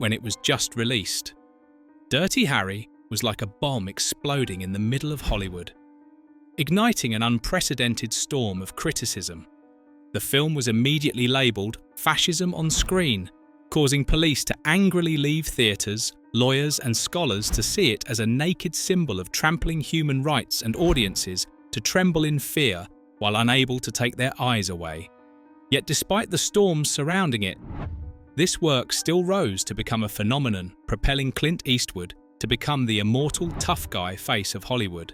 when it was just released. Dirty Harry was like a bomb exploding in the middle of Hollywood, igniting an unprecedented storm of criticism. The film was immediately labelled fascism on screen, causing police to angrily leave theatres, lawyers and scholars to see it as a naked symbol of trampling human rights, and audiences to tremble in fear while unable to take their eyes away. Yet despite the storms surrounding it, this work still rose to become a phenomenon, propelling Clint Eastwood to become the immortal tough guy face of Hollywood.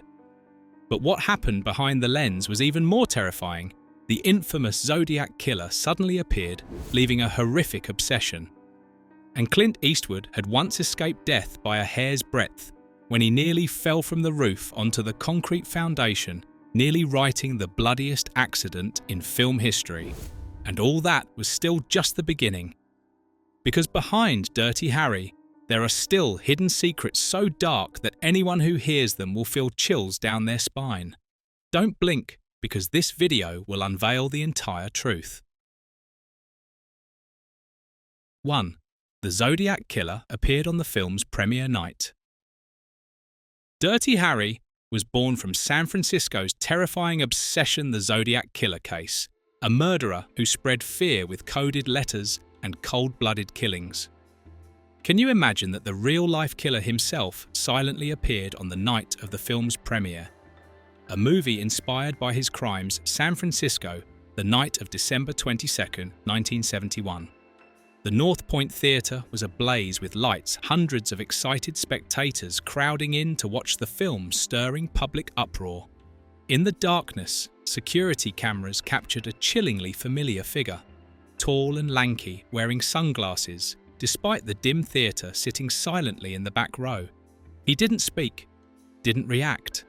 But what happened behind the lens was even more terrifying. The infamous Zodiac Killer suddenly appeared, leaving a horrific obsession. And Clint Eastwood had once escaped death by a hair's breadth when he nearly fell from the roof onto the concrete foundation, nearly writing the bloodiest accident in film history. And all that was still just the beginning. Because behind Dirty Harry, there are still hidden secrets so dark that anyone who hears them will feel chills down their spine. Don't blink, because this video will unveil the entire truth. 1. The Zodiac Killer appeared on the film's premiere night. Dirty Harry was born from San Francisco's terrifying obsession, the Zodiac Killer case, a murderer who spread fear with coded letters and cold-blooded killings. Can you imagine that the real-life killer himself silently appeared on the night of the film's premiere? A movie inspired by his crimes, San Francisco, the night of December 22, 1971. The North Point Theatre was ablaze with lights, hundreds of excited spectators crowding in to watch the film, stirring public uproar. In the darkness, security cameras captured a chillingly familiar figure, tall and lanky, wearing sunglasses, despite the dim theatre sitting silently in the back row. He didn't speak, didn't react,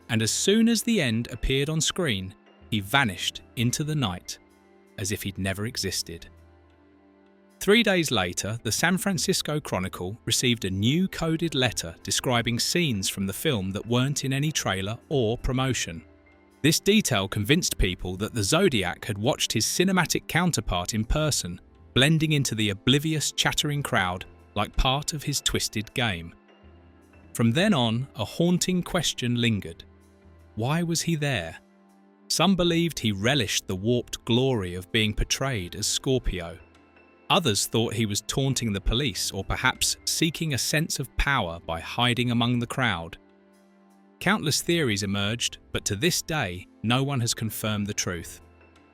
and as soon as the end appeared on screen, he vanished into the night, as if he'd never existed. 3 days later, the San Francisco Chronicle received a new coded letter describing scenes from the film that weren't in any trailer or promotion. This detail convinced people that the Zodiac had watched his cinematic counterpart in person, blending into the oblivious, chattering crowd like part of his twisted game. From then on, a haunting question lingered. Why was he there? Some believed he relished the warped glory of being portrayed as Scorpio. Others thought he was taunting the police or perhaps seeking a sense of power by hiding among the crowd. Countless theories emerged, but to this day, no one has confirmed the truth.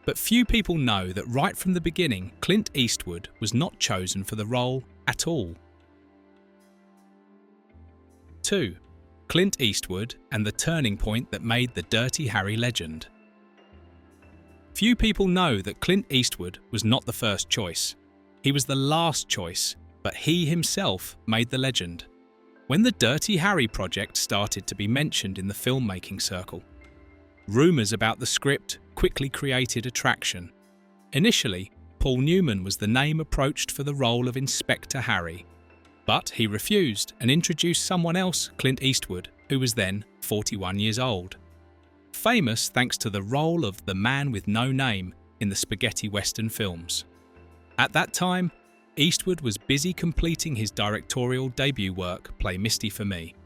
But few people know that right from the beginning, Clint Eastwood was not chosen for the role at all. 2. Clint Eastwood and the turning point that made the Dirty Harry legend. Few people know that Clint Eastwood was not the first choice. He was the last choice, but he himself made the legend. When the Dirty Harry project started to be mentioned in the filmmaking circle, rumours about the script quickly created attraction. Initially, Paul Newman was the name approached for the role of Inspector Harry, but he refused and introduced someone else, Clint Eastwood, who was then 41 years old. Famous thanks to the role of the man with no name in the spaghetti western films. At that time, Eastwood was busy completing his directorial debut work, Play Misty for Me.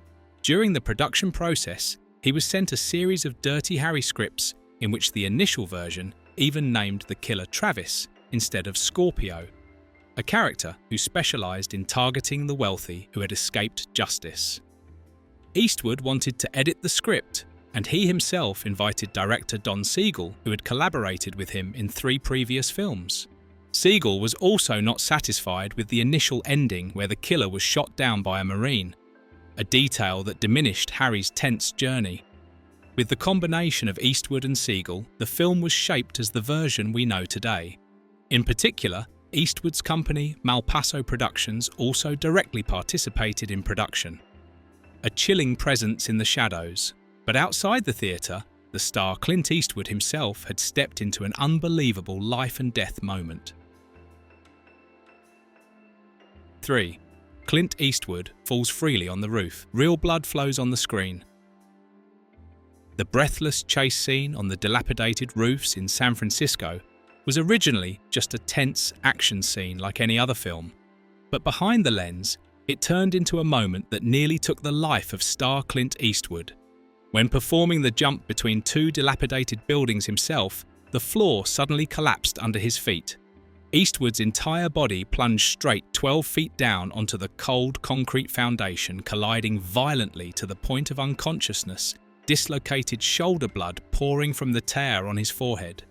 During the production process, he was sent a series of Dirty Harry scripts in which the initial version even named the killer Travis instead of Scorpio, a character who specialised in targeting the wealthy who had escaped justice. Eastwood wanted to edit the script, and he himself invited director Don Siegel, who had collaborated with him in 3 previous films. Siegel was also not satisfied with the initial ending where the killer was shot down by a Marine, a detail that diminished Harry's tense journey. With the combination of Eastwood and Siegel, the film was shaped as the version we know today. In particular, Eastwood's company, Malpaso Productions, also directly participated in production. A chilling presence in the shadows, but outside the theatre, the star Clint Eastwood himself had stepped into an unbelievable life and death moment. 3. Clint Eastwood falls freely on the roof. Real blood flows on the screen. The breathless chase scene on the dilapidated roofs in San Francisco was originally just a tense action scene like any other film. But behind the lens, it turned into a moment that nearly took the life of star Clint Eastwood. When performing the jump between two dilapidated buildings himself, the floor suddenly collapsed under his feet. Eastwood's entire body plunged straight 12 feet down onto the cold concrete foundation, colliding violently to the point of unconsciousness, dislocated shoulder blood pouring from the tear on his forehead.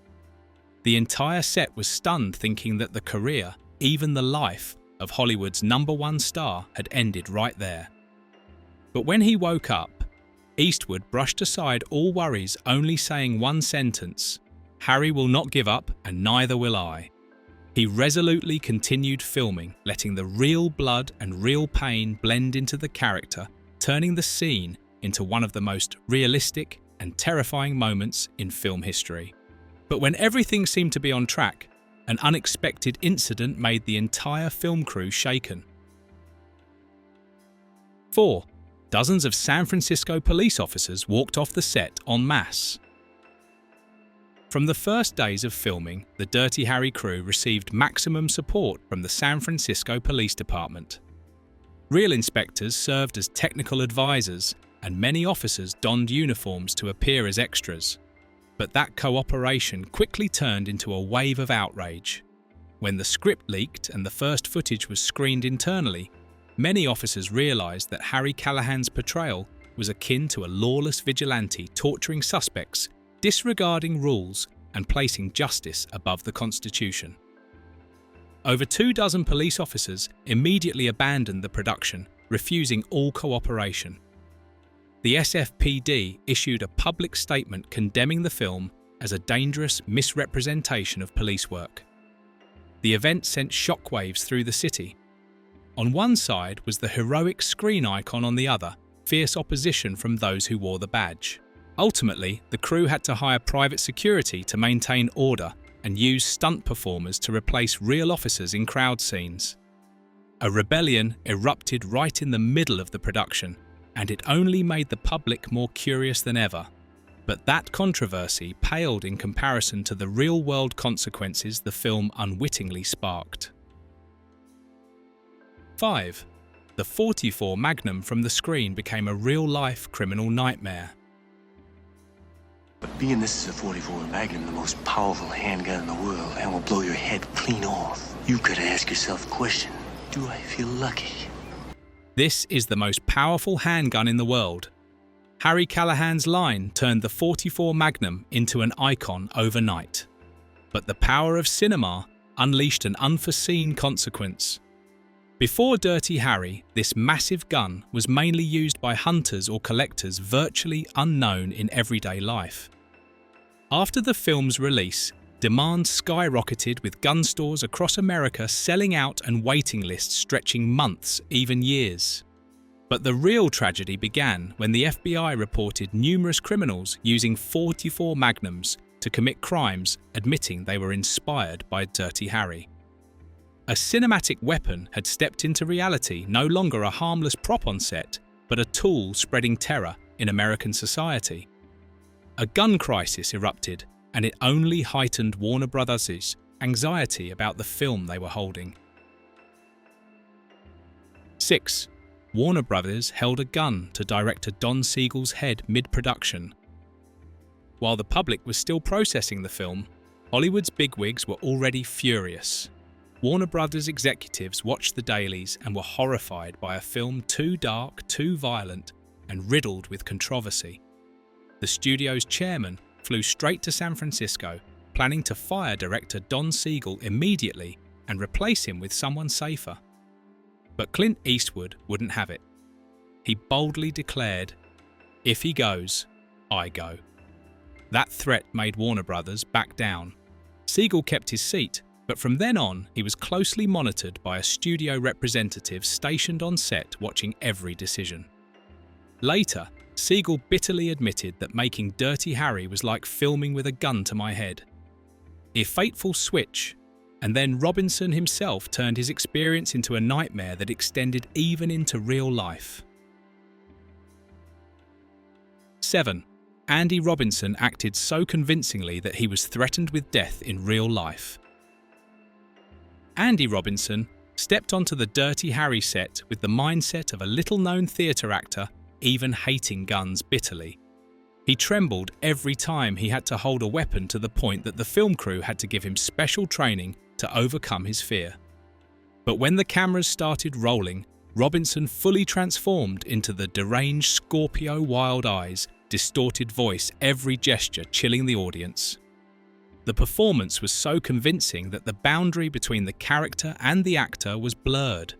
The entire set was stunned, thinking that the career, even the life, of Hollywood's #1 star had ended right there. But when he woke up, Eastwood brushed aside all worries, only saying one sentence: "Harry will not give up, and neither will I." He resolutely continued filming, letting the real blood and real pain blend into the character, turning the scene into one of the most realistic and terrifying moments in film history. But when everything seemed to be on track, an unexpected incident made the entire film crew shaken. 4. Dozens of San Francisco police officers walked off the set en masse. From the first days of filming, the Dirty Harry crew received maximum support from the San Francisco Police Department. Real inspectors served as technical advisors, and many officers donned uniforms to appear as extras. But that cooperation quickly turned into a wave of outrage. When the script leaked and the first footage was screened internally, many officers realized that Harry Callahan's portrayal was akin to a lawless vigilante torturing suspects, disregarding rules, and placing justice above the Constitution. Over 24 police officers immediately abandoned the production, refusing all cooperation. The SFPD issued a public statement condemning the film as a dangerous misrepresentation of police work. The event sent shockwaves through the city. On one side was the heroic screen icon, on the other, fierce opposition from those who wore the badge. Ultimately, the crew had to hire private security to maintain order and use stunt performers to replace real officers in crowd scenes. A rebellion erupted right in the middle of the production, and it only made the public more curious than ever. But that controversy paled in comparison to the real-world consequences the film unwittingly sparked. 5. The .44 Magnum from the screen became a real-life criminal nightmare. But being this is a .44 Magnum, the most powerful handgun in the world, and will blow your head clean off, you've got to ask yourself the question, do I feel lucky? This is the most powerful handgun in the world. Harry Callahan's line turned the .44 Magnum into an icon overnight. But the power of cinema unleashed an unforeseen consequence. Before Dirty Harry, this massive gun was mainly used by hunters or collectors virtually unknown in everyday life. After the film's release, demand skyrocketed, with gun stores across America selling out and waiting lists stretching months, even years. But the real tragedy began when the FBI reported numerous criminals using .44 Magnums to commit crimes, admitting they were inspired by Dirty Harry. A cinematic weapon had stepped into reality, no longer a harmless prop on set, but a tool spreading terror in American society. A gun crisis erupted, and it only heightened Warner Brothers' anxiety about the film they were holding. 6. Warner Brothers held a gun to director Don Siegel's head mid-production. While the public was still processing the film, Hollywood's bigwigs were already furious. Warner Brothers executives watched the dailies and were horrified by a film too dark, too violent, and riddled with controversy. The studio's chairman flew straight to San Francisco, planning to fire director Don Siegel immediately and replace him with someone safer. But Clint Eastwood wouldn't have it. He boldly declared, "If he goes, I go." That threat made Warner Brothers back down. Siegel kept his seat, but from then on, he was closely monitored by a studio representative stationed on set watching every decision. Later, Siegel bitterly admitted that making Dirty Harry was like filming with a gun to my head. A fateful switch, and then Robinson himself turned his experience into a nightmare that extended even into real life. 7. Andy Robinson acted so convincingly that he was threatened with death in real life. Andy Robinson, stepped onto the Dirty Harry set with the mindset of a little-known theatre actor, even hating guns bitterly. He trembled every time he had to hold a weapon, to the point that the film crew had to give him special training to overcome his fear. But when the cameras started rolling, Robinson fully transformed into the deranged Scorpio, wild eyes, distorted voice, every gesture chilling the audience. The performance was so convincing that the boundary between the character and the actor was blurred.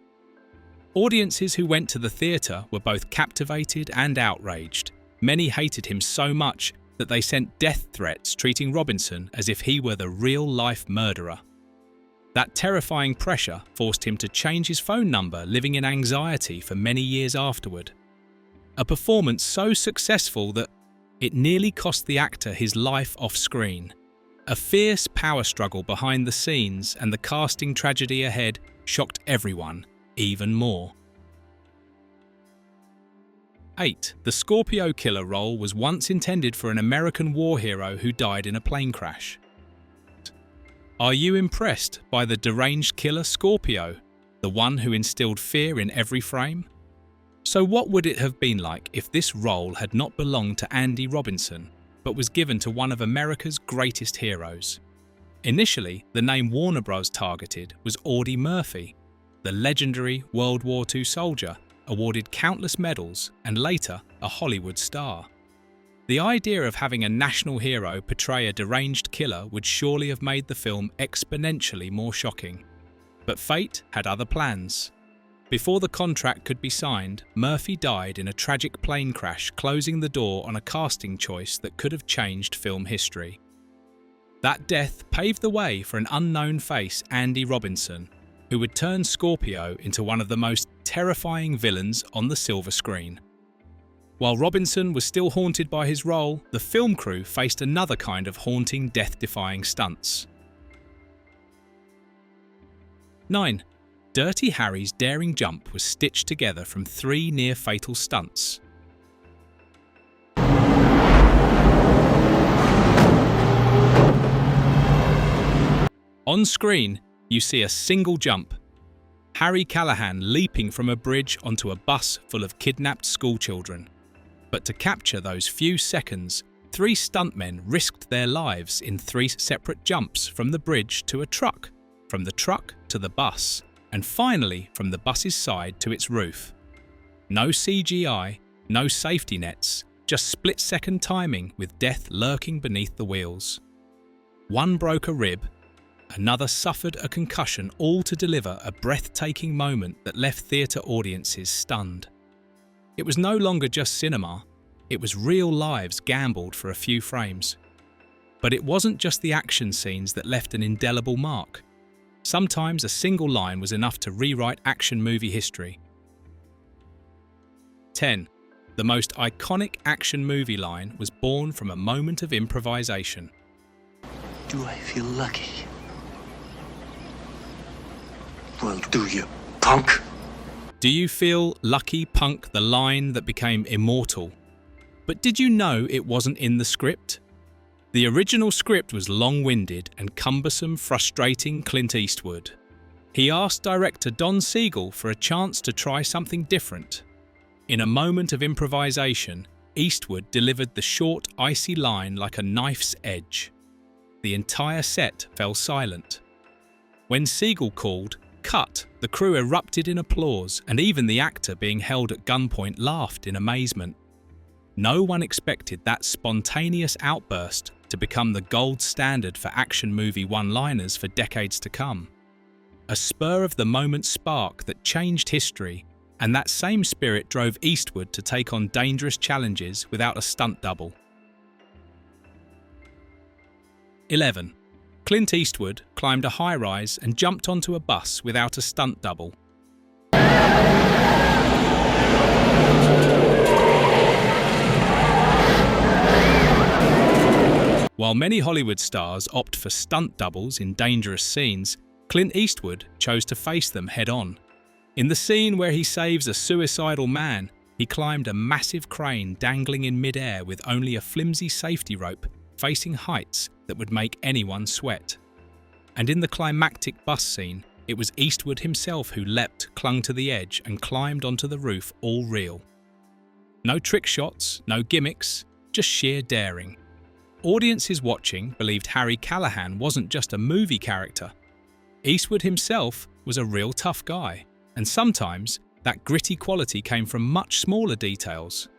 Audiences who went to the theatre were both captivated and outraged. Many hated him so much that they sent death threats, treating Robinson as if he were the real-life murderer. That terrifying pressure forced him to change his phone number, living in anxiety for many years afterward. A performance so successful that it nearly cost the actor his life off-screen. A fierce power struggle behind the scenes and the casting tragedy ahead shocked everyone even more. 8. The Scorpio Killer role was once intended for an American war hero who died in a plane crash. Are you impressed by the deranged killer Scorpio, the one who instilled fear in every frame? So what would it have been like if this role had not belonged to Andy Robinson, but was given to one of America's greatest heroes? Initially, the name Warner Bros. Targeted was Audie Murphy, the legendary World War II soldier, awarded countless medals and later a Hollywood star. The idea of having a national hero portray a deranged killer would surely have made the film exponentially more shocking. But fate had other plans. Before the contract could be signed, Murphy died in a tragic plane crash, closing the door on a casting choice that could have changed film history. That death paved the way for an unknown face, Andy Robinson, who would turn Scorpio into one of the most terrifying villains on the silver screen. While Robinson was still haunted by his role, the film crew faced another kind of haunting, death-defying stunts. 9. Dirty Harry's daring jump was stitched together from 3 near-fatal stunts. On screen, you see a single jump. Harry Callahan leaping from a bridge onto a bus full of kidnapped schoolchildren. But to capture those few seconds, 3 stuntmen risked their lives in 3 separate jumps from the bridge to a truck, from the truck to the bus, and finally from the bus's side to its roof. No CGI, no safety nets, just split-second timing with death lurking beneath the wheels. One broke a rib, another suffered a concussion, all to deliver a breathtaking moment that left theatre audiences stunned. It was no longer just cinema, it was real lives gambled for a few frames. But it wasn't just the action scenes that left an indelible mark. Sometimes a single line was enough to rewrite action movie history. 10. The most iconic action movie line was born from a moment of improvisation. Do I feel lucky? Well, do you, punk? Do you feel lucky, punk? The line that became immortal. But did you know it wasn't in the script? The original script was long-winded and cumbersome, frustrating Clint Eastwood. He asked director Don Siegel for a chance to try something different. In a moment of improvisation, Eastwood delivered the short, icy line like a knife's edge. The entire set fell silent. When Siegel called, "Cut!" the crew erupted in applause, and even the actor being held at gunpoint laughed in amazement. No one expected that spontaneous outburst to become the gold standard for action movie one-liners for decades to come. A spur-of-the-moment spark that changed history, and that same spirit drove Eastwood to take on dangerous challenges without a stunt double. 11. Clint Eastwood climbed a high-rise and jumped onto a bus without a stunt double. While many Hollywood stars opt for stunt doubles in dangerous scenes, Clint Eastwood chose to face them head-on. In the scene where he saves a suicidal man, he climbed a massive crane dangling in mid-air with only a flimsy safety rope, facing heights that would make anyone sweat. And in the climactic bus scene, it was Eastwood himself who leapt, clung to the edge, and climbed onto the roof, all real. No trick shots, no gimmicks, just sheer daring. Audiences watching believed Harry Callahan wasn't just a movie character. Eastwood himself was a real tough guy, and sometimes that gritty quality came from much smaller details.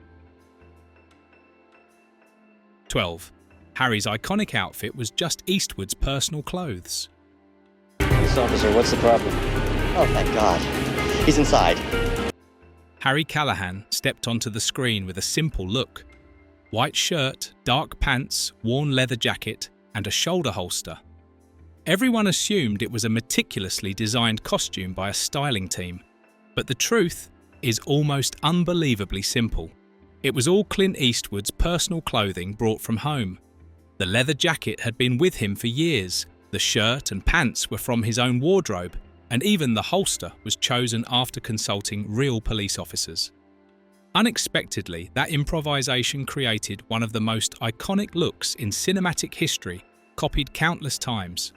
12. Harry's iconic outfit was just Eastwood's personal clothes. Police officer, what's the problem? Oh, thank God. He's inside. Harry Callahan stepped onto the screen with a simple look. White shirt, dark pants, worn leather jacket, and a shoulder holster. Everyone assumed it was a meticulously designed costume by a styling team, but the truth is almost unbelievably simple. It was all Clint Eastwood's personal clothing brought from home. The leather jacket had been with him for years, the shirt and pants were from his own wardrobe, and even the holster was chosen after consulting real police officers. Unexpectedly, that improvisation created one of the most iconic looks in cinematic history, copied countless times.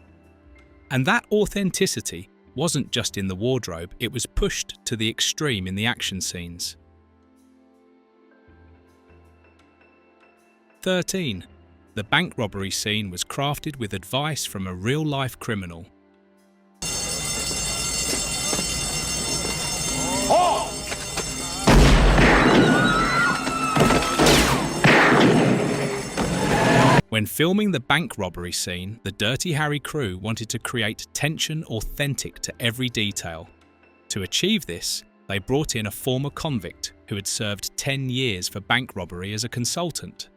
And that authenticity wasn't just in the wardrobe, it was pushed to the extreme in the action scenes. 13. The bank robbery scene was crafted with advice from a real-life criminal. When filming the bank robbery scene, the Dirty Harry crew wanted to create tension authentic to every detail. To achieve this, they brought in a former convict who had served 10 years for bank robbery as a consultant.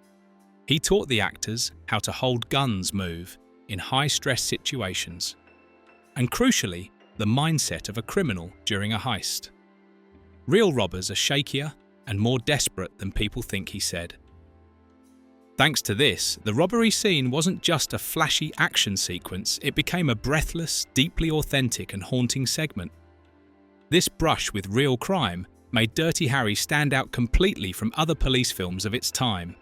He taught the actors how to hold guns move in high-stress situations, and crucially, the mindset of a criminal during a heist. Real robbers are shakier and more desperate than people think, he said. Thanks to this, the robbery scene wasn't just a flashy action sequence, it became a breathless, deeply authentic and haunting segment. This brush with real crime made Dirty Harry stand out completely from other police films of its time.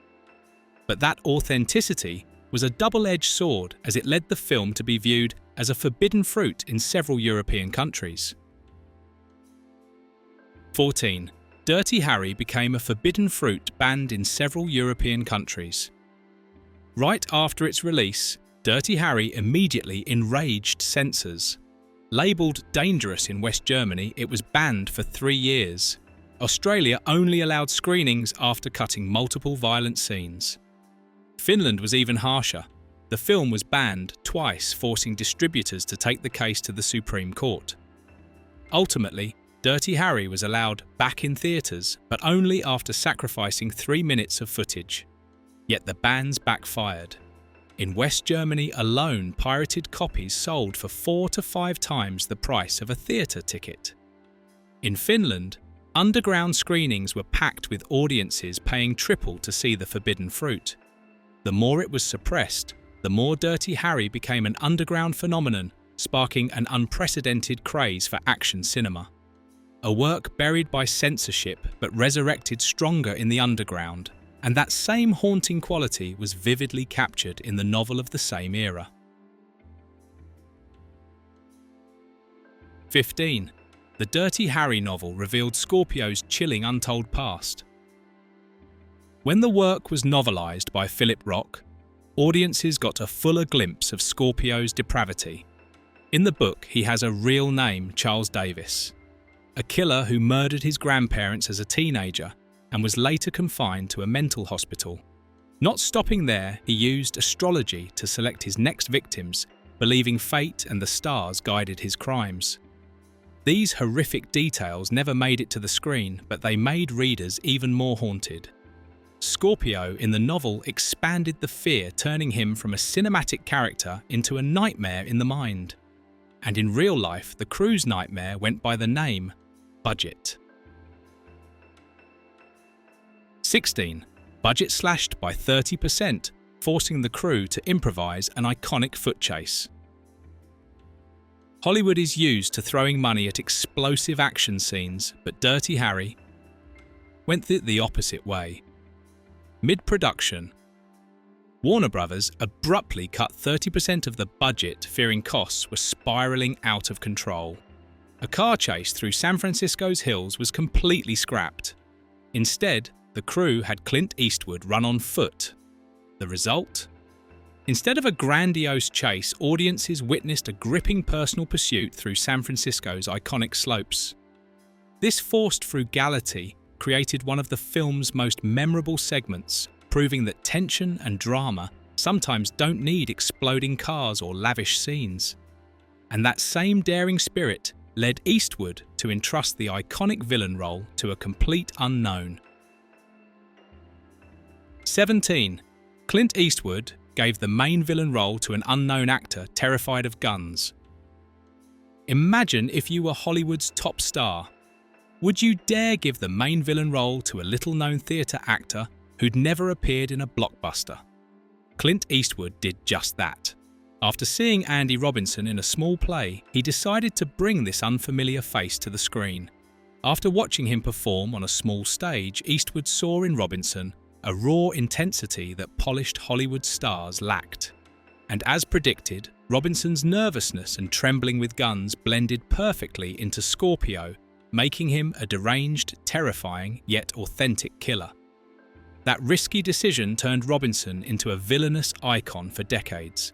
But that authenticity was a double-edged sword as it led the film to be viewed as a forbidden fruit in several European countries. 14. Dirty Harry became a forbidden fruit banned in several European countries. Right after its release, Dirty Harry immediately enraged censors. Labelled dangerous in West Germany, it was banned for 3 years. Australia only allowed screenings after cutting multiple violent scenes. Finland was even harsher. The film was banned twice, forcing distributors to take the case to the Supreme Court. Ultimately, Dirty Harry was allowed back in theatres, but only after sacrificing 3 minutes of footage. Yet the bans backfired. In West Germany alone, pirated copies sold for 4 to 5 times the price of a theatre ticket. In Finland, underground screenings were packed with audiences paying triple to see the forbidden fruit. The more it was suppressed, the more Dirty Harry became an underground phenomenon, sparking an unprecedented craze for action cinema. A work buried by censorship but resurrected stronger in the underground, and that same haunting quality was vividly captured in the novel of the same era. 15. The Dirty Harry novel revealed Scorpio's chilling untold past. When the work was novelised by Philip Rock, audiences got a fuller glimpse of Scorpio's depravity. In the book, he has a real name, Charles Davis, a killer who murdered his grandparents as a teenager and was later confined to a mental hospital. Not stopping there, he used astrology to select his next victims, believing fate and the stars guided his crimes. These horrific details never made it to the screen, but they made readers even more haunted. Scorpio in the novel expanded the fear, turning him from a cinematic character into a nightmare in the mind. And in real life, the crew's nightmare went by the name Budget. 16. Budget slashed by 30%, forcing the crew to improvise an iconic foot chase. Hollywood is used to throwing money at explosive action scenes, but Dirty Harry went the opposite way. Mid-production, Warner Brothers abruptly cut 30% of the budget, fearing costs were spiraling out of control. A car chase through San Francisco's hills was completely scrapped. Instead, the crew had Clint Eastwood run on foot. The result? Instead of a grandiose chase, audiences witnessed a gripping personal pursuit through San Francisco's iconic slopes. This forced frugality created one of the film's most memorable segments, proving that tension and drama sometimes don't need exploding cars or lavish scenes. And that same daring spirit led Eastwood to entrust the iconic villain role to a complete unknown. 17. Clint Eastwood gave the main villain role to an unknown actor terrified of guns. Imagine if you were Hollywood's top star. Would you dare give the main villain role to a little-known theatre actor who'd never appeared in a blockbuster? Clint Eastwood did just that. After seeing Andy Robinson in a small play, he decided to bring this unfamiliar face to the screen. After watching him perform on a small stage, Eastwood saw in Robinson a raw intensity that polished Hollywood stars lacked. And as predicted, Robinson's nervousness and trembling with guns blended perfectly into Scorpio, making him a deranged, terrifying, yet authentic killer. That risky decision turned Robinson into a villainous icon for decades.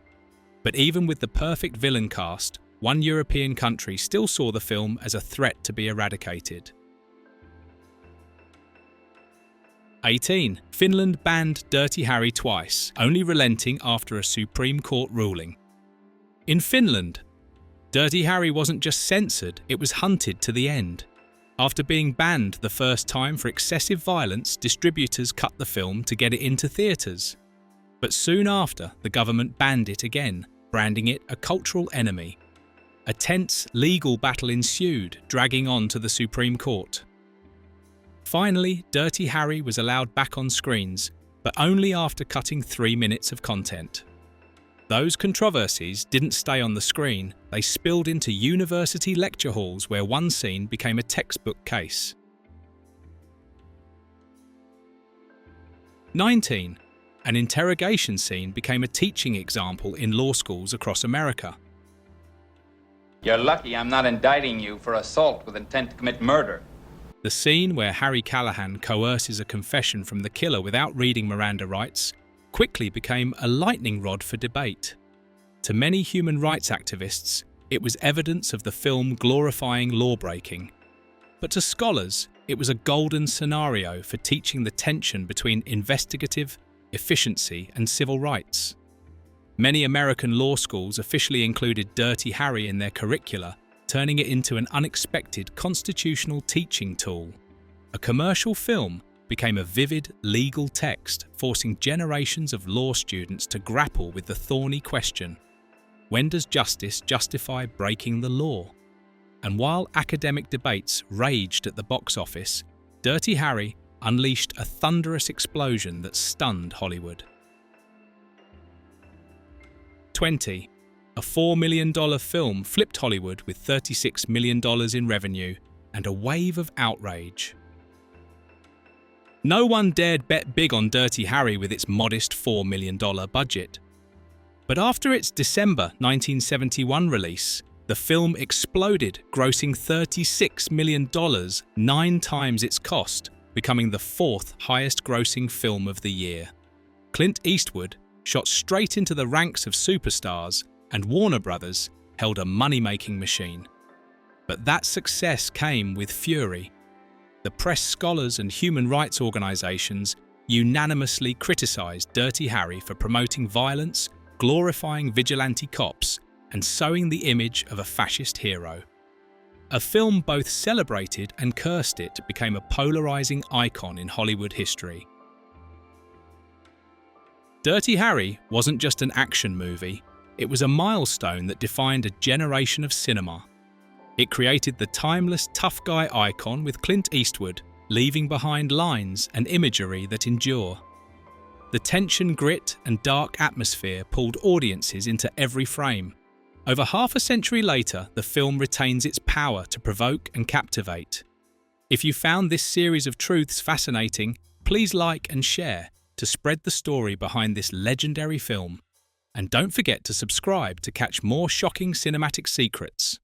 But even with the perfect villain cast, one European country still saw the film as a threat to be eradicated. 18. Finland banned Dirty Harry twice, only relenting after a Supreme Court ruling. In Finland, Dirty Harry wasn't just censored, it was hunted to the end. After being banned the first time for excessive violence, distributors cut the film to get it into theatres. But soon after, the government banned it again, branding it a cultural enemy. A tense legal battle ensued, dragging on to the Supreme Court. Finally, Dirty Harry was allowed back on screens, but only after cutting 3 minutes of content. Those controversies didn't stay on the screen, they spilled into university lecture halls where one scene became a textbook case. 19. An interrogation scene became a teaching example in law schools across America. You're lucky I'm not indicting you for assault with intent to commit murder. The scene where Harry Callahan coerces a confession from the killer without reading Miranda rights quickly became a lightning rod for debate. To many human rights activists, it was evidence of the film glorifying lawbreaking. But to scholars, it was a golden scenario for teaching the tension between investigative, efficiency, and civil rights. Many American law schools officially included Dirty Harry in their curricula, turning it into an unexpected constitutional teaching tool. A commercial film became a vivid legal text, forcing generations of law students to grapple with the thorny question: when does justice justify breaking the law? And while academic debates raged at the box office, Dirty Harry unleashed a thunderous explosion that stunned Hollywood. 20. A $4 million film flipped Hollywood with $36 million in revenue and a wave of outrage. No one dared bet big on Dirty Harry with its modest $4 million budget. But after its December 1971 release, the film exploded, grossing $36 million, 9 times its cost, becoming the 4th highest-grossing film of the year. Clint Eastwood shot straight into the ranks of superstars, and Warner Brothers held a money-making machine. But that success came with fury. The press scholars and human rights organizations unanimously criticized Dirty Harry for promoting violence, glorifying vigilante cops, and sowing the image of a fascist hero. A film both celebrated and cursed it became a polarizing icon in Hollywood history. Dirty Harry wasn't just an action movie, it was a milestone that defined a generation of cinema. It created the timeless tough guy icon with Clint Eastwood, leaving behind lines and imagery that endure. The tension, grit, and dark atmosphere pulled audiences into every frame. Over half a century later, the film retains its power to provoke and captivate. If you found this series of truths fascinating, please like and share. To to spread the story behind this legendary film. And don't forget to subscribe to catch more shocking cinematic secrets.